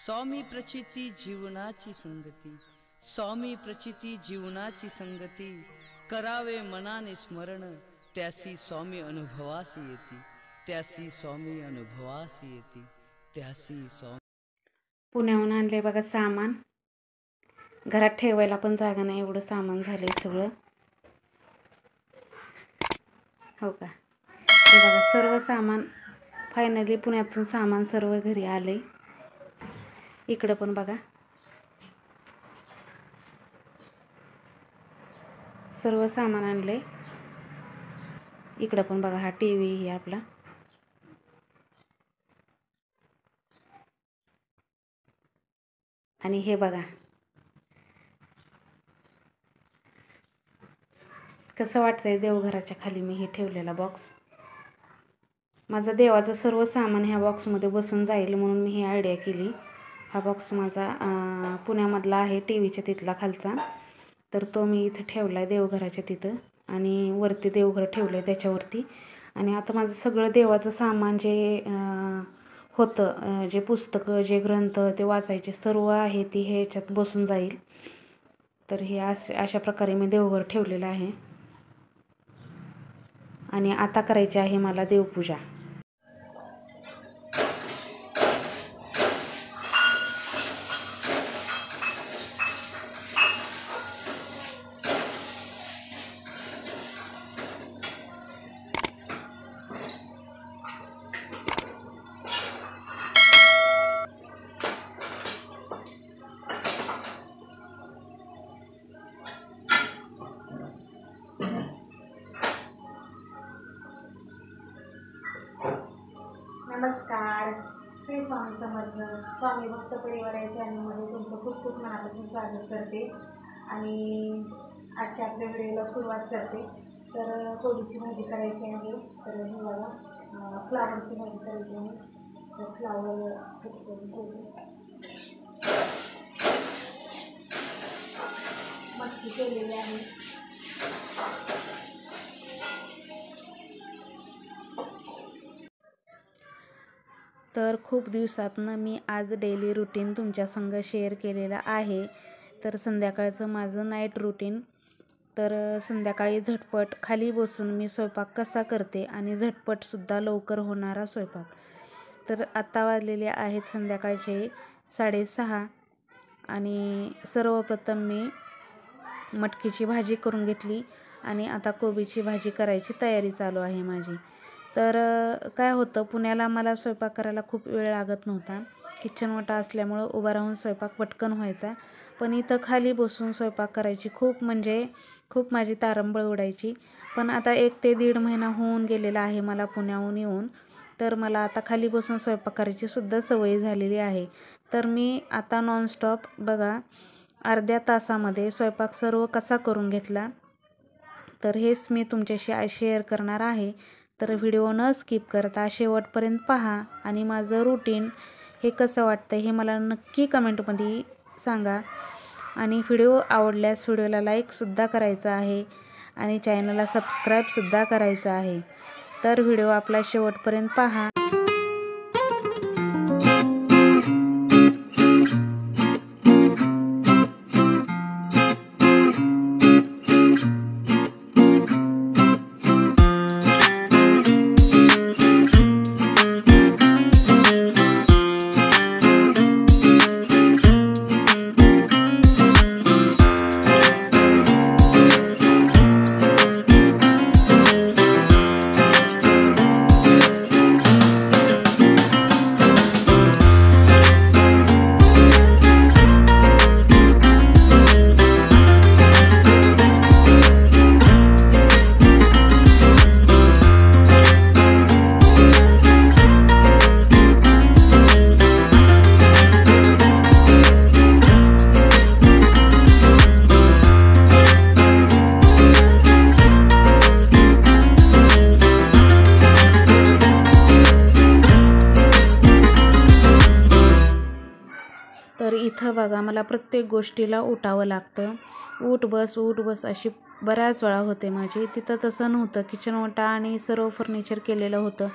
स्वामी प्रचिती जीवनाची संगती, स्वामी प्रचिती जीवनाची संगती, करावे मनाने स्मरण, त्यासी स्वामी अनुभवास येती, त्यासी स्वामी अनुभवास येती, त्यासी स्वामी. पुण्याहून आणले बघा सामान. घरात ठेवायला पण जागा नाही, एवढं सामान झालंय सगळं. हो का, हे बघा सर्व सामान फायनली पुण्यातून सामान सर्व घरी आले. इकडं पण बघा सर्व सामान आणले. इकडं पण बघा हा टीव्ही ही आपला. आणि हे बघा कसं वाटतंय देवघराच्या खाली मी हे ठेवलेला बॉक्स. माझं देवाचं सर्व सामान ह्या बॉक्समध्ये बसून जाईल म्हणून मी ही आयडिया केली. हा बॉक्स माझा पुण्यामधला आहे, टीव्हीच्या तिथला खालचा. तर तो मी इथं ठेवला आहे देवघराच्या तिथं, आणि वरती देवघर ठेवलं आहे त्याच्यावरती. आणि आता माझं सगळं देवाचं सामान जे होतं, जे पुस्तकं जे ग्रंथ ते वाचायचे सर्व आहे ती ह्याच्यात बसून जाईल. तर हे अशा प्रकारे मी देवघर ठेवलेलं आहे. आणि आता करायची आहे मला देवपूजा. नमस्कार, श्री स्वामी समर्थ. स्वामी भक्त परिवार या चॅनलमध्ये तुमचं खूप खूप मनापासून स्वागत करते. आणि आजच्या आपल्या व्हिडिओला सुरुवात करते. तर कोबीची भाजी करायची आहे. तर हे बघा फ्लावरची भाजी करायची आहे. तर फ्लावर मटकी केलेली आहे. तर खूप दिवसातनं मी आज डेली रुटीन तुमच्या संग शेअर केलेलं आहे. तर संध्याकाळचं माझं नाईट रुटीन. तर संध्याकाळी झटपट खाली बसून मी स्वयंपाक कसा करते आणि झटपटसुद्धा लवकर होणारा स्वयंपाक. तर आत्ता वाजलेले आहेत संध्याकाळचे 6:30. आणि सर्वप्रथम मी मटकीची भाजी करून घेतली आणि आता कोबीची भाजी करायची तयारी चालू आहे माझी. तर काय होतं, पुण्याला मला स्वयंपाक करायला खूप वेळ लागत नव्हता. किचन ओटा असल्यामुळं उभा राहून स्वयंपाक पटकन व्हायचा. पण इथं खाली बसून स्वयंपाक करायची खूप माझी तारंबळ उडायची. पण आता 1 ते 1.5 महिना होऊन गेलेला आहे मला पुण्याहून येऊन. तर मला आता खाली बसून स्वयंपाक करायची सुद्धा सवय झालेली आहे. तर मी आता नॉनस्टॉप बघा अर्ध्या तासामध्ये स्वयंपाक सर्व कसा करून घेतला, तर हेच मी तुमच्याशी आज शेअर करणार आहे. तर व्हिडिओ न स्किप करता शेवटपर्यंत पहा. आणि माझं रुटीन हे कसं वाटतं हे मला नक्की कमेंटमध्ये सांगा. आणि व्हिडिओ आवडल्यास व्हिडिओला लाईकसुद्धा करायचा आहे आणि चॅनलला सबस्क्राईबसुद्धा करायचं आहे. तर व्हिडिओ आपला शेवटपर्यंत पहा. तर इथं बघा मला प्रत्येक गोष्टीला उठावं लागतं. उठ बस अशी बऱ्याच वेळा होते माझी. तिथं तसं नव्हतं, किचन ओटा आणि सर्व फर्निचर केलेलं होतं.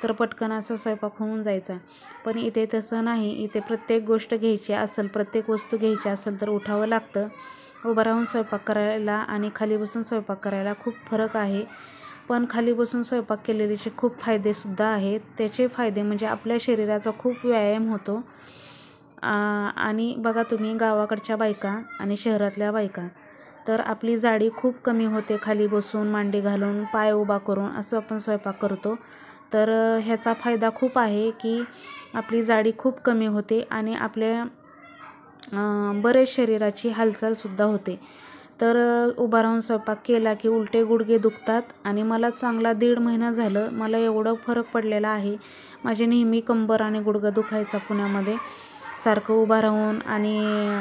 तर पटकन असा स्वयंपाक होऊन जायचा. पण इथे तसं नाही. इथे प्रत्येक गोष्ट घ्यायची असेल, प्रत्येक वस्तू घ्यायची असेल तर उठावं लागतं. उभं राहून स्वयंपाक करायला आणि खाली बसून स्वयंपाक करायला खूप फरक आहे. पण खाली बसून स्वयंपाक केलेल्याचे खूप फायदेसुद्धा आहेत. त्याचे फायदे म्हणजे आपल्या शरीराचा खूप व्यायाम होतो. आणि बघा तुम्ही, गावाकडच्या बायका आणि शहरातल्या बायका, तर आपली जाडी खूप कमी होते. खाली बसून मांडी घालून पाय उभा करून असं आपण स्वयंपाक करतो. तर ह्याचा फायदा खूप आहे की आपली जाडी खूप कमी होते आणि आपल्या बरेच शरीराची हालचालसुद्धा होते. तर उभा राहून स्वयंपाक केला की उलटे गुडघे दुखतात आणि मला चांगला 1.5 महिना झालं मला एवढं फरक पडलेला आहे. माझे नेहमी कंबर आणि गुडघा दुखायचा पुण्यामध्ये सारखं उभा राहून. आणि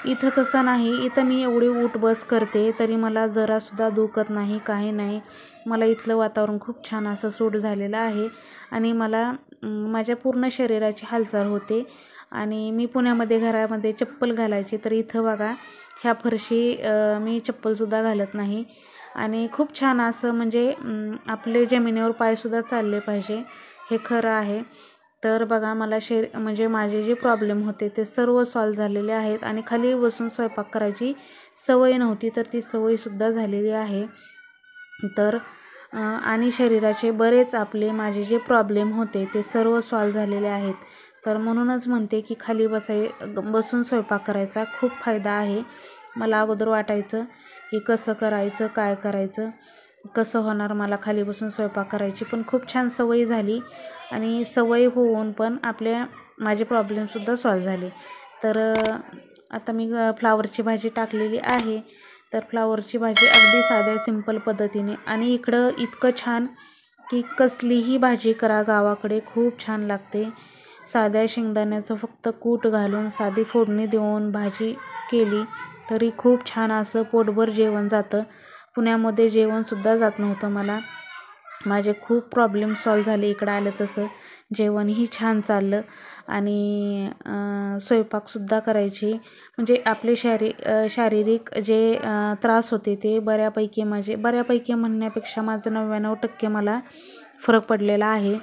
इथं तसं नाही. इथं मी एवढी उठ बस करते तरी मला जरासुद्धा दुखत नाही, काही नाही. मला इथलं वातावरण खूप छान असं सूट झालेलं आहे आणि मला माझ्या पूर्ण शरीराची हालचाल होते. आणि मी पुण्यामध्ये घरामध्ये चप्पल घालायची, तर इथं बघा ह्या फरशी मी चप्पलसुद्धा घालत नाही. आणि खूप छान असं म्हणजे आपले जमिनीवर पायसुद्धा चालले पाहिजे, हे खरं आहे. तर बघा मला म्हणजे माझे जे प्रॉब्लेम होते ते सर्व सॉल्व झालेले आहेत. आणि खाली बसून स्वयंपाक करायची सवय नव्हती, तर ती सवयसुद्धा झालेली आहे. तर आणि शरीराचे बरेच माझे जे प्रॉब्लेम होते ते सर्व सॉल्व झालेले आहेत. तर म्हणूनच म्हणते की खाली बसून स्वयंपाक करायचा खूप फायदा आहे. मला अगोदर वाटायचं की कसं करायचं, काय करायचं, कसं होणार मला खाली बसून स्वयंपाक करायची. पण खूप छान सवय झाली आणि सवय होऊन पण माझे प्रॉब्लेमसुद्धा सॉल्व झाले. तर आता मी फ्लावरची भाजी टाकलेली आहे. तर फ्लावरची भाजी अगदी साध्या सिंपल पद्धतीने. आणि इकडं इतकं छान की कसलीही भाजी करा गावाकडे खूप छान लागते. साध्या शेंगदाण्याचं फक्त कूट घालून साधी फोडणी देऊन भाजी केली तरी खूप छान असं पोटभर जेवण जातं. पुण्यामध्ये जेवणसुद्धा जात नव्हतं मला. माझे खूप प्रॉब्लेम सॉल्व झाले इकडं आलं तसं. जेवणही छान चाललं आणि स्वयंपाकसुद्धा करायची. म्हणजे आपले शारीरिक जे त्रास होते ते बऱ्यापैकी म्हणण्यापेक्षा माझं 99% मला फरक पडलेला आहे.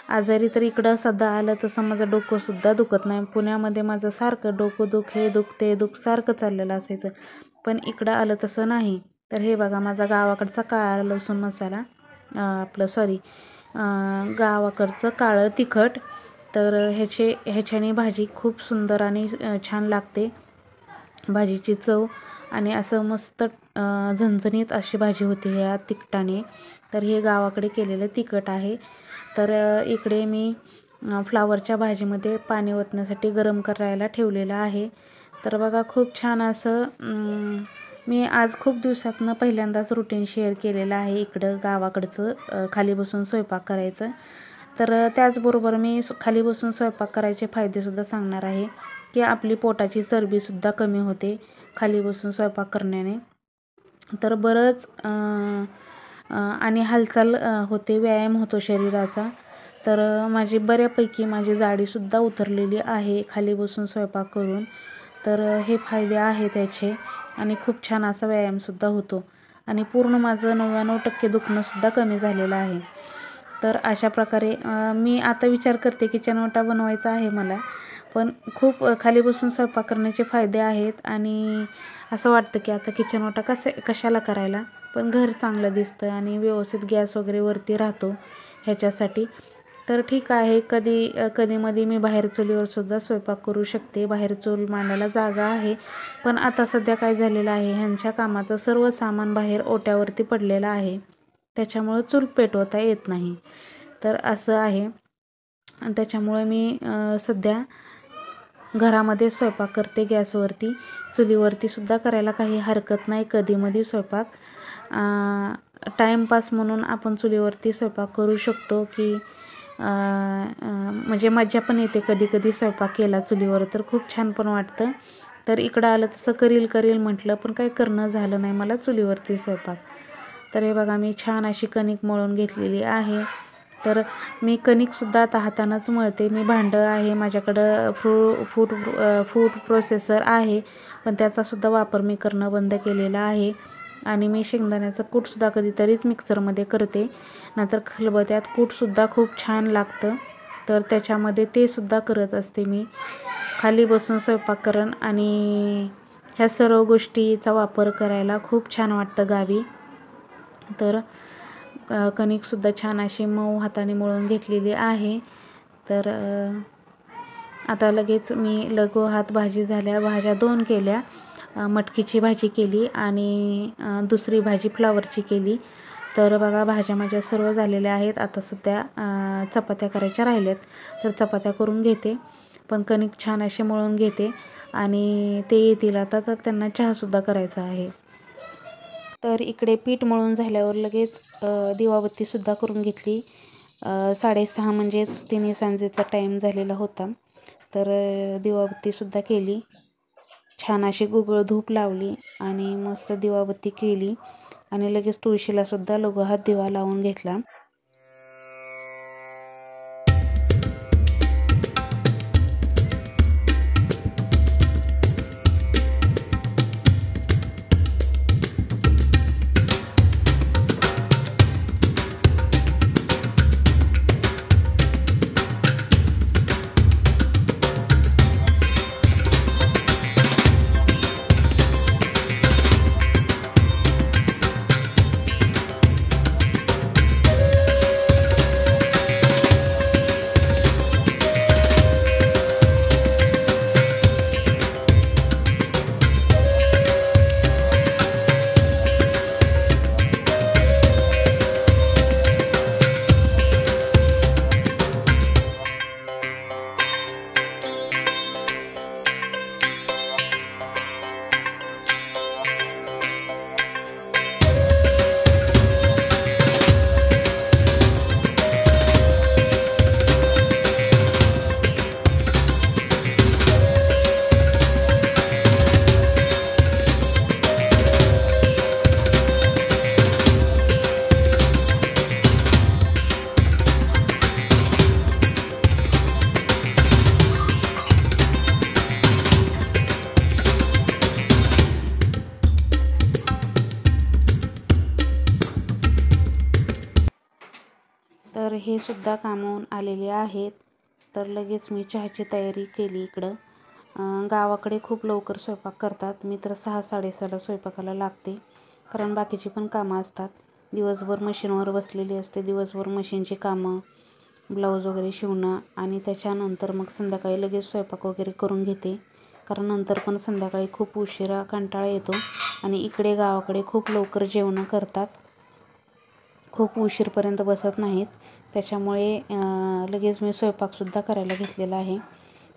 आजारी तर इकडं सध्या आलं तसं माझं डोकंसुद्धा दुखत नाही. पुण्यामध्ये माझं सारखं डोकं दुख सारखं चाललेलं असायचं. पण इकडं आलं तसं नाही. तर हे बघा माझा गावाकडचा काळा लसूण मसाला, गावाकडचं काळं तिखट. तर ह्याच्याने भाजी खूप सुंदर आणि छान लागते. भाजीची चव आणि असं मस्त झणझणीत अशी भाजी होती ह्या तिखटाने. तर हे गावाकडे केलेलं तिखट आहे. तर इकडे मी फ्लावरच्या भाजीमध्ये पाणी ओतण्यासाठी गरम करायला ठेवलेलं आहे. तर बघा खूप छान असं मी आज खूप दिवसातनं पहिल्यांदाच रुटीन शेअर केलेलं आहे इकडं गावाकडचं खाली बसून स्वयंपाक करायचं. तर त्याचबरोबर मी खाली बसून स्वयंपाक करायचे फायदेसुद्धा सांगणार आहे की आपली पोटाची चरबीसुद्धा कमी होते खाली बसून स्वयंपाक करण्याने. तर बरंच आणि हालचाल होते, व्यायाम होतो शरीराचा. तर बऱ्यापैकी माझी जाडीसुद्धा उतरलेली आहे खाली बसून स्वयंपाक करून. तर हे फायदे आहेत त्याचे. आणि खूप छान असा व्यायामसुद्धा होतो आणि पूर्ण माझं 99% दुखणंसुद्धा कमी झालेलं आहे. तर अशा प्रकारे मी आता विचार करते किचन ओटा बनवायचा आहे मला. पण खूप खाली बसून स्वयंपाक करण्याचे फायदे आहेत आणि असं वाटतं की आता किचन ओटा कशाला करायला. पण घर चांगलं दिसतं आणि व्यवस्थित गॅस वगैरे वरती राहतो ह्याच्यासाठी. तर ठीक आहे, कधीमधी मी बाहेर चुलीवरसुद्धा स्वयंपाक करू शकते. बाहेर चूल मांडायला जागा आहे. पण आता सध्या काय झालेलं आहे, ह्यांच्या कामाचं सर्व सामान बाहेर ओट्यावरती पडलेलं आहे. त्याच्यामुळं चूल पेटवता येत नाही. तर असं आहे. आणि त्याच्यामुळे मी सध्या घरामध्ये स्वयंपाक करते गॅसवरती. चुलीवरतीसुद्धा करायला काही हरकत नाही कधीमधी स्वयंपाक. टाईमपास म्हणून आपण चुलीवरती स्वयंपाक करू शकतो की म्हणजे मजा पण येते कधी स्वयंपाक केला चुलीवर तर खूप छान पण वाटतं. तर इकडं आलं तसं करील म्हटलं पण काही करणं झालं नाही मला चुलीवरती स्वयंपाक. तर हे बघा मी छान अशी कणिक मळून घेतलेली आहे. तर मी कणिकसुद्धा आता हातानंच मळते. मी भांडं आहे माझ्याकडं, फूड प्रोसेसर आहे पण त्याचासुद्धा वापर मी करणं बंद केलेला आहे. आणि मी शेंगदाण्याचं कूटसुद्धा कधीतरीच मिक्सरमध्ये करते, नंतर खलबत्त्यात कूटसुद्धा खूप छान लागतं. तर त्याच्यामध्ये ते सुद्धा करत असते मी. खाली बसून स्वयंपाक करण आणि ह्या सर्व गोष्टीचा वापर करायला खूप छान वाटतं गावी. तर कणिकसुद्धा छान अशी मऊ हाताने मळून घेतलेली आहे. तर आता लगेच मी लघुहात भाजी झाल्या, भाज्या 2 केल्या. मटकीची भाजी केली आणि दुसरी भाजी फ्लावरची केली. तर बघा भाज्या माझ्या सर्व झालेल्या आहेत. आता सध्या चपात्या करायच्या राहिल्यात, तर चपात्या करून घेते. पण कणिक छान असे मळून घेते आणि ते येतील आता, तर त्यांना चहासुद्धा करायचा आहे. तर इकडे पीठ मळून झाल्यावर लगेच दिवाबत्तीसुद्धा करून घेतली. 6:30 म्हणजेच 3 सांजेचा टाईम झालेला होता. तर दिवाबत्तीसुद्धा केली. छान अशी गुगळ धूप लावली आणि मस्त दिवाबत्ती केली आणि लगेच तुळशीलासुद्धा लघुहात दिवा लावून घेतला. तर हे सुद्धा कामावून आलेले आहेत. तर लगेच मी चहाची तयारी केली. इकडं गावाकडे खूप लवकर स्वयंपाक करतात. मी तर 6-6:30ला स्वयंपाकाला लागते, कारण बाकीची पण कामं असतात. दिवसभर मशीनवर बसलेली असते, दिवसभर मशीनची कामं, ब्लाऊज वगैरे शिवणं आणि त्याच्यानंतर मग संध्याकाळी लगेच स्वयंपाक वगैरे करून घेते, कारण नंतर पण संध्याकाळी खूप उशिरा कंटाळा येतो. आणि इकडे गावाकडे खूप लवकर जेवणं करतात, खूप उशीरपर्यंत बसत नाहीत. त्याच्यामुळे लगेच मी स्वयंपाकसुद्धा करायला घेतलेला आहे.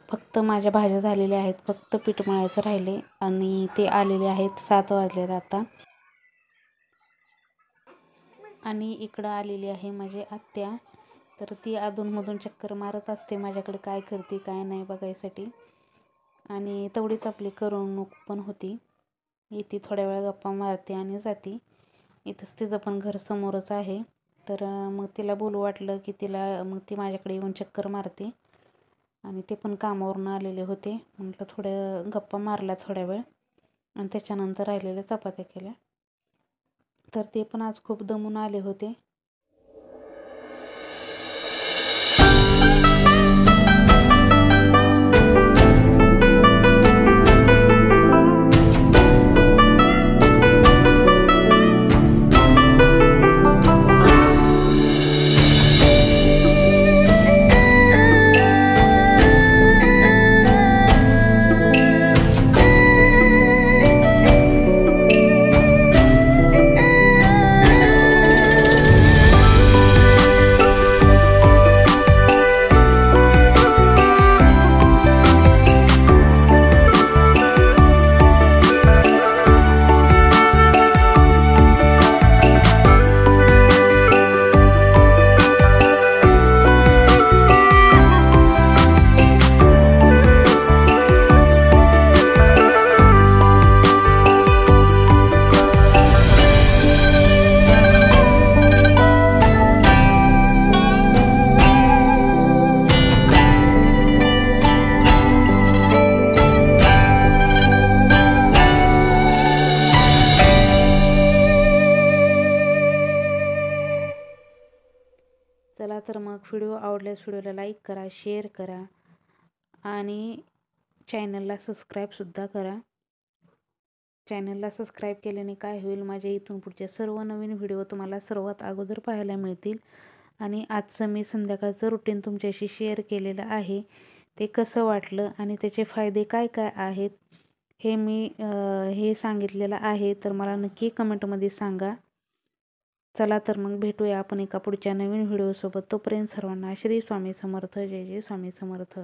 फक्त माझ्या भाज्या झालेल्या आहेत, फक्त पीठ मळायचं राहिले आणि ते आलेले आहेत. 7 वाजलेत आता. आणि इकडं आलेली आहे माझी आत्या. तर ती अधूनमधून चक्कर मारत असते माझ्याकडे, काय करते काय नाही बघायसाठी. आणि तेवढीच आपली करमणूक पण होती. येते थोड्या वेळ गप्पा मारते आणि जाते. इथंच तिचं पण घर समोरच आहे. तर मग तिला बोलू वाटलं की मग ती माझ्याकडे येऊन चक्कर मारते. आणि ते पण कामावरून आलेले होते, म्हटलं थोड्या गप्पा मारल्या थोड्या वेळ आणि त्याच्यानंतर राहिलेल्या चपात्या केल्या. तर ते पण आज खूप दमून आले होते. व्हिडिओ आवडल्यास व्हिडिओला लाईक करा, शेअर करा आणि चॅनलला सबस्क्राईबसुद्धा करा. चॅनलला सबस्क्राईब केल्याने काय होईल, माझ्या इथून पुढचे सर्व नवीन व्हिडिओ तुम्हाला सर्वात अगोदर पाहायला मिळतील. आणि आजचं मी संध्याकाळचं रुटीन तुमच्याशी शेअर केलेलं आहे. ते कसं वाटलं आणि त्याचे फायदे काय काय आहेत हे मी सांगितलेलं आहे. तर मला नक्की कमेंटमध्ये सांगा. चला तर मग भेटूया आपण एका पुढच्या नवीन व्हिडिओसोबत. तोपर्यंत सर्वांना श्री स्वामी समर्थ. जय जय स्वामी समर्थ.